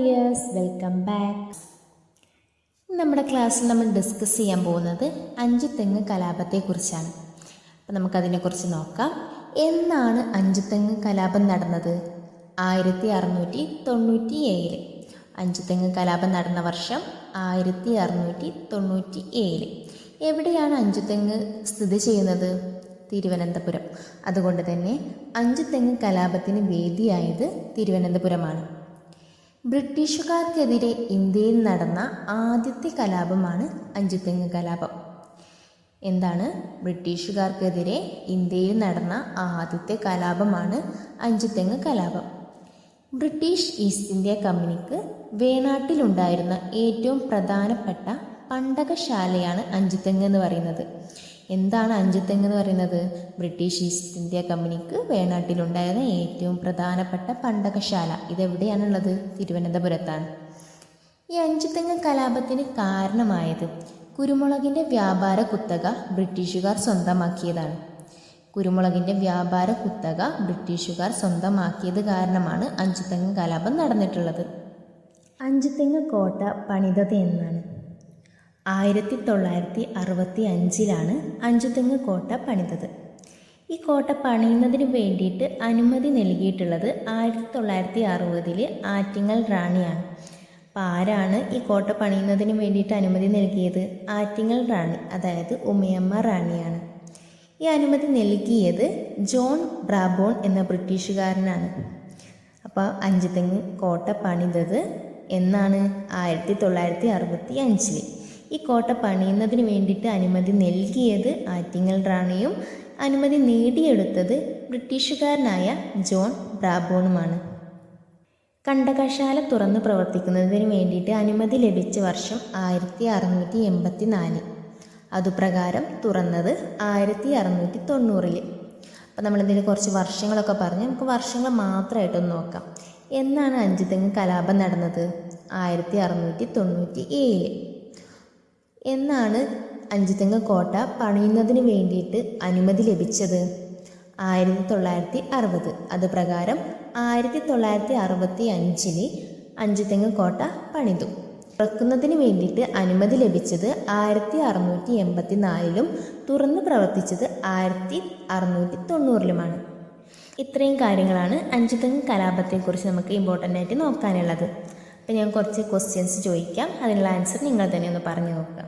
Dears, welcome back. നമ്മുടെ ക്ലാസ്സിൽ നമ്മൾ ഡിസ്കസ് ചെയ്യാൻ പോകുന്നത് അഞ്ചുതെങ്ങ് കലാപത്തെക്കുറിച്ചാണ്. അപ്പോൾ നമുക്കതിനെക്കുറിച്ച് നോക്കാം. എന്നാണ് അഞ്ചുതെങ്ങ് കലാപം നടന്നത്? 1697. അഞ്ചുതെങ്ങ് കലാപം നടന്ന വർഷം 1697. എവിടെയാണ് അഞ്ചുതെങ്ങ് സ്ഥിതി ചെയ്യുന്നത്? തിരുവനന്തപുരം. അതുകൊണ്ട് തന്നെ അഞ്ചുതെങ്ങ് കലാപത്തിന് വേദിയായത് തിരുവനന്തപുരമാണ്. ബ്രിട്ടീഷുകാർക്കെതിരെ ഇന്ത്യയിൽ നടന്ന ആദ്യത്തെ കലാപമാണ് അഞ്ചുതെങ്ങ് കലാപം. എന്താണ്? ബ്രിട്ടീഷുകാർക്കെതിരെ ഇന്ത്യയിൽ നടന്ന ആദ്യത്തെ കലാപമാണ് അഞ്ചുതെങ്ങ് കലാപം. ബ്രിട്ടീഷ് ഈസ്റ്റ് ഇന്ത്യ കമ്പനിക്ക് വേണാട്ടിലുണ്ടായിരുന്ന ഏറ്റവും പ്രധാനപ്പെട്ട പണ്ടകശാലയാണ് അഞ്ചുതെങ്ങ് എന്ന് പറയുന്നത്. എന്താണ് അഞ്ചുതെങ്ങ് എന്ന് പറയുന്നത്? ബ്രിട്ടീഷ് ഈസ്റ്റ് ഇന്ത്യ കമ്പനിക്ക് വേണാട്ടിലുണ്ടായിരുന്ന ഏറ്റവും പ്രധാനപ്പെട്ട പണ്ടകശാല. ഇതെവിടെയാണുള്ളത്? തിരുവനന്തപുരത്താണ്. ഈ അഞ്ചുതെങ്ങ് കലാപത്തിന് കാരണമായത് കുരുമുളകിൻ്റെ വ്യാപാര കുത്തക ബ്രിട്ടീഷുകാർ സ്വന്തമാക്കിയതാണ്. കുരുമുളകിൻ്റെ വ്യാപാര കുത്തക ബ്രിട്ടീഷുകാർ സ്വന്തമാക്കിയത് കാരണമാണ് അഞ്ചുതെങ്ങ് കലാപം നടന്നിട്ടുള്ളത്. അഞ്ചുതെങ്ങ് കോട്ട പണിതത് എന്നാണ്? 1965 അഞ്ചുതെങ്ങ് കോട്ട പണിതത്. ഈ കോട്ട പണിയുന്നതിന് വേണ്ടിയിട്ട് അനുമതി നൽകിയിട്ടുള്ളത് 1960 ആറ്റിങ്ങൽ റാണിയാണ്. അപ്പോൾ ആരാണ് ഈ കോട്ട പണിയുന്നതിന് വേണ്ടിയിട്ട് അനുമതി നൽകിയത്? ആറ്റിങ്ങൽ റാണി, അതായത് ഉമയമ്മ റാണിയാണ്. ഈ അനുമതി നൽകിയത് ജോൺ ബ്രാബോൺ എന്ന ബ്രിട്ടീഷുകാരനാണ്. അപ്പോൾ അഞ്ചുതെങ്ങ് കോട്ട പണിതത് എന്നാണ്? 1965. ഈ കോട്ട പണിയുന്നതിന് വേണ്ടിയിട്ട് അനുമതി നൽകിയത് ആറ്റിങ്ങൽ റാണിയും അനുമതി നേടിയെടുത്തത് ബ്രിട്ടീഷുകാരനായ ജോൺ ബ്രാബോണുമാണ്. കണ്ടകശാല തുറന്ന് പ്രവർത്തിക്കുന്നതിന് വേണ്ടിയിട്ട് അനുമതി ലഭിച്ച വർഷം 1684. അതുപ്രകാരം തുറന്നത് 1690. അപ്പോൾ നമ്മളിതിൽ കുറച്ച് വർഷങ്ങളൊക്കെ പറഞ്ഞ് നമുക്ക് വർഷങ്ങൾ മാത്രമായിട്ടൊന്ന് നോക്കാം. എന്നാണ് അഞ്ചുതെങ്ങ് കലാപം നടന്നത്? 1697. എന്നാണ് അഞ്ചുതെങ്ങ് കോട്ട പണിയുന്നതിന് വേണ്ടിയിട്ട് അനുമതി ലഭിച്ചത്? 1960. അത് പ്രകാരം 1965 അഞ്ചുതെങ്ങ് കോട്ട പണിതു. തുറക്കുന്നതിന് വേണ്ടിയിട്ട് അനുമതി ലഭിച്ചത് 1684 തുറന്ന് പ്രവർത്തിച്ചത് 1690. ഇത്രയും കാര്യങ്ങളാണ് അഞ്ചുതെങ്ങ് കലാപത്തെക്കുറിച്ച് നമുക്ക് ഇമ്പോർട്ടൻ്റ് ആയിട്ട് നോക്കാനുള്ളത്. അപ്പോൾ ഞാൻ കുറച്ച് ക്വസ്റ്റ്യൻസ് ചോദിക്കാം, അതിനുള്ള ആൻസർ നിങ്ങൾ തന്നെ ഒന്ന് പറഞ്ഞു നോക്കുക.